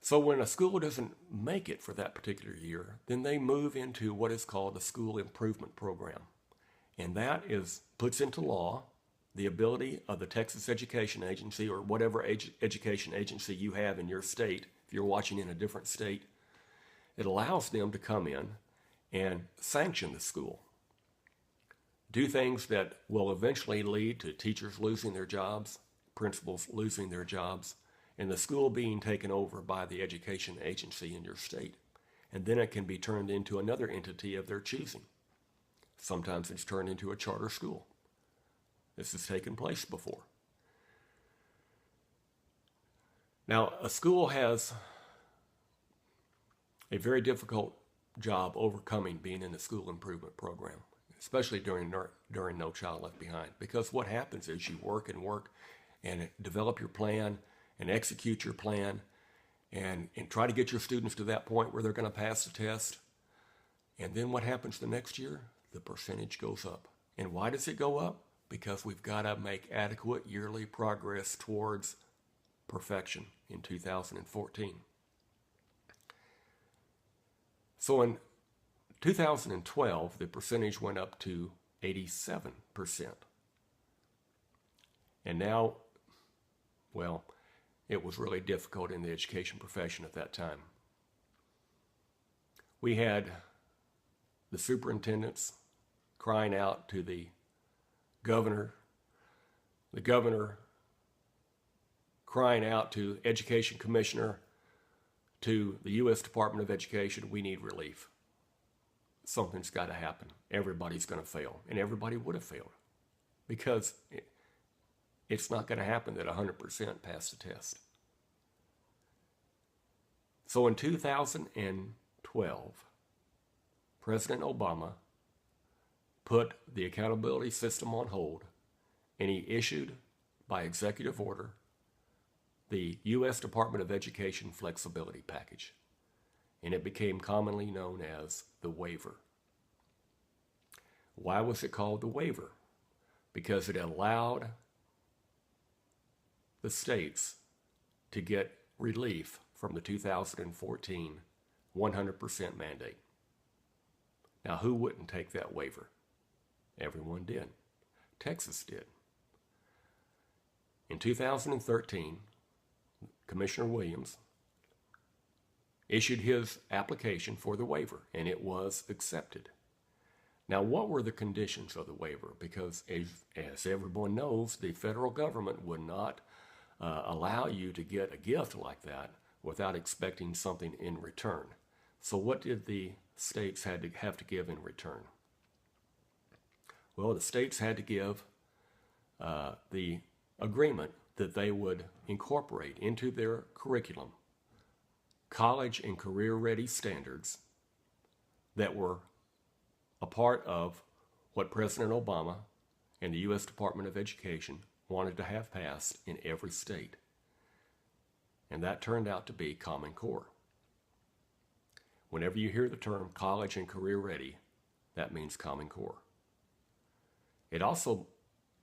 So when a school doesn't make it for that particular year, then they move into what is called a school improvement program. And that puts into law the ability of the Texas Education Agency or whatever education agency you have in your state, if you're watching in a different state, it allows them to come in and sanction the school. Do things that will eventually lead to teachers losing their jobs, principals losing their jobs, and the school being taken over by the education agency in your state. And then it can be turned into another entity of their choosing. Sometimes it's turned into a charter school. This has taken place before. Now, a school has a very difficult job overcoming being in the school improvement program, especially during No Child Left Behind, because what happens is you work and develop your plan and execute your plan and try to get your students to that point where they're going to pass the test. And then what happens the next year? The percentage goes up. And why does it go up? Because we've got to make adequate yearly progress towards perfection in 2014. So in 2012, the percentage went up to 87%. And now, well, it was really difficult in the education profession at that time. We had the superintendents crying out to the governor crying out to education commissioner, to the U.S. Department of Education, we need relief. Something's got to happen. Everybody's going to fail. And everybody would have failed because it's not going to happen that 100% pass the test. So in 2012, President Obama put the accountability system on hold, and he issued, by executive order, the U.S. Department of Education Flexibility Package, and it became commonly known as the waiver. Why was it called the waiver? Because it allowed the states to get relief from the 2014 100% mandate. Now, who wouldn't take that waiver? Everyone did. Texas did. In 2013, Commissioner Williams issued his application for the waiver, and it was accepted. Now, what were the conditions of the waiver? Because as everyone knows, the federal government would not allow you to get a gift like that without expecting something in return. So what did the states have to give in return? Well, the states had to give the agreement that they would incorporate into their curriculum college and career-ready standards that were a part of what President Obama and the U.S. Department of Education wanted to have passed in every state. And that turned out to be Common Core. Whenever you hear the term college and career-ready, that means Common Core. It also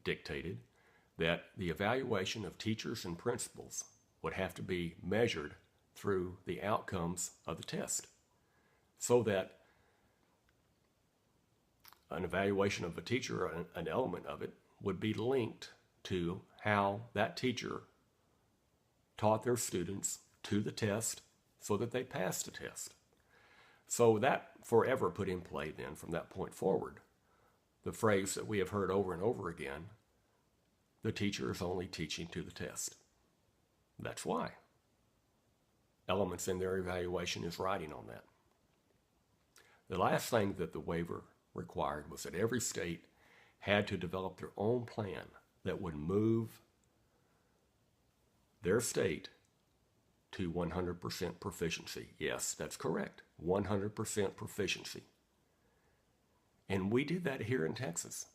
dictated that the evaluation of teachers and principals would have to be measured through the outcomes of the test, so that an evaluation of a teacher, or an element of it, would be linked to how that teacher taught their students to the test so that they passed the test. So that forever put in play then, from that point forward, the phrase that we have heard over and over again, the teacher is only teaching to the test. That's why. Elements in their evaluation is riding on that. The last thing that the waiver required was that every state had to develop their own plan that would move their state to 100% proficiency. Yes, that's correct. 100% proficiency. And we did that here in Texas.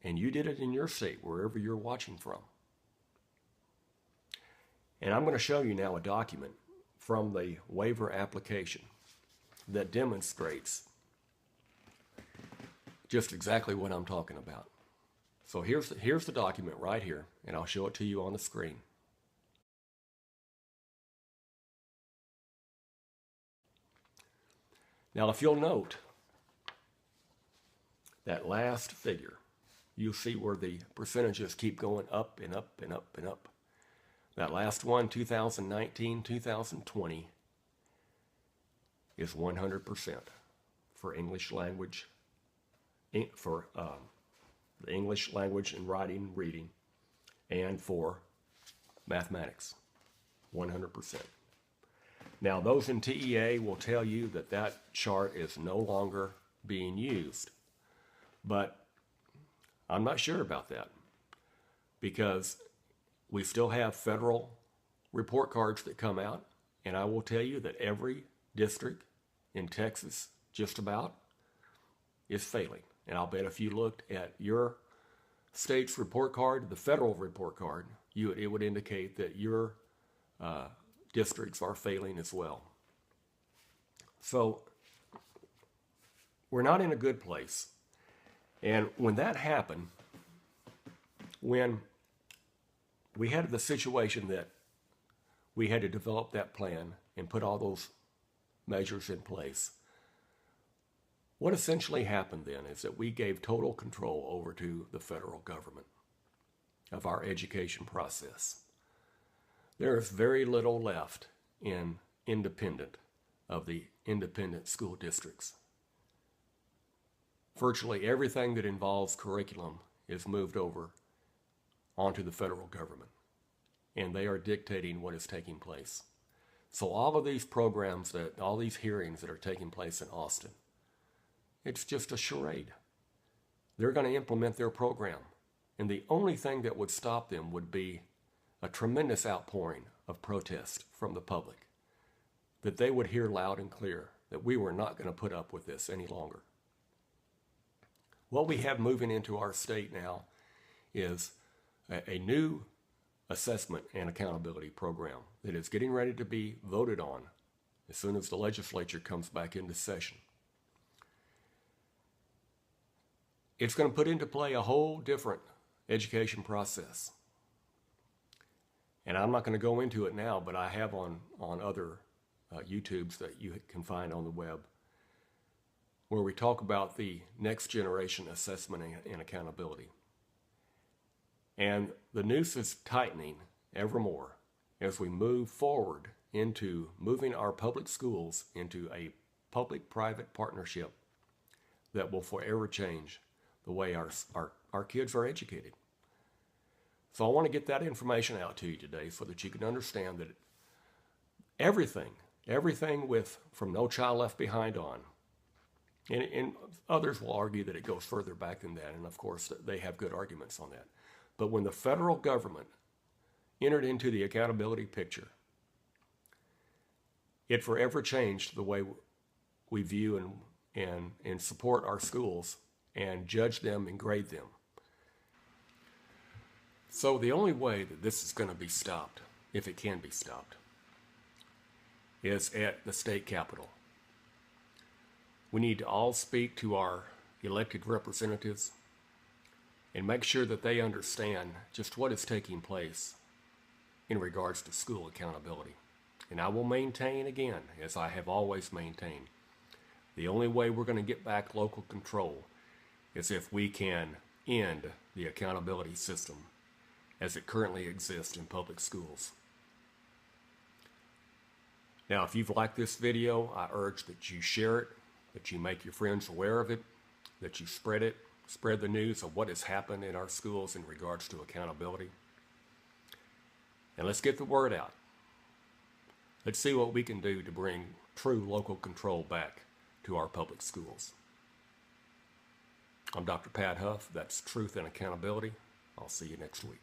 And you did it in your state, wherever you're watching from. And I'm going to show you now a document from the waiver application that demonstrates just exactly what I'm talking about. So here's the document right here, and I'll show it to you on the screen. Now, if you'll note that last figure, you'll see where the percentages keep going up and up and up and up. That last one, 2019, 2020, is 100% for English language, for the English language and writing, reading, and for mathematics, 100%. Now, those in TEA will tell you that that chart is no longer being used, but I'm not sure about that because we still have federal report cards that come out, and I will tell you that every district in Texas, just about, is failing. And I'll bet if you looked at your state's report card, the federal report card, it would indicate that your districts are failing as well. So we're not in a good place. And when that happened, when we had the situation that we had to develop that plan and put all those measures in place, what essentially happened then is that we gave total control over to the federal government of our education process. There is very little left in of the independent school districts. Virtually everything that involves curriculum is moved over onto the federal government, and they are dictating what is taking place. So all of these programs, all these hearings that are taking place in Austin, it's just a charade. They're going to implement their program, and the only thing that would stop them would be a tremendous outpouring of protest from the public, that they would hear loud and clear that we were not going to put up with this any longer. What we have moving into our state now is a new assessment and accountability program that is getting ready to be voted on as soon as the legislature comes back into session. It's going to put into play a whole different education process. And I'm not going to go into it now, but I have on other YouTubes that you can find on the web, where we talk about the next generation assessment and accountability. And the noose is tightening ever more as we move forward into moving our public schools into a public-private partnership that will forever change the way our kids are educated. So I want to get that information out to you today so that you can understand that everything from No Child Left Behind on, and others will argue that it goes further back than that, and of course they have good arguments on that. But when the federal government entered into the accountability picture, it forever changed the way we view and support our schools and judge them and grade them. So the only way that this is going to be stopped, if it can be stopped, is at the state capitol. We need to all speak to our elected representatives and make sure that they understand just what is taking place in regards to school accountability. And I will maintain again, as I have always maintained, the only way we're going to get back local control is if we can end the accountability system as it currently exists in public schools. Now, if you've liked this video, I urge that you share it, that you make your friends aware of it, that you spread it, spread the news of what has happened in our schools in regards to accountability. And let's get the word out. Let's see what we can do to bring true local control back to our public schools. I'm Dr. Pat Huff. That's Truth and Accountability. I'll see you next week.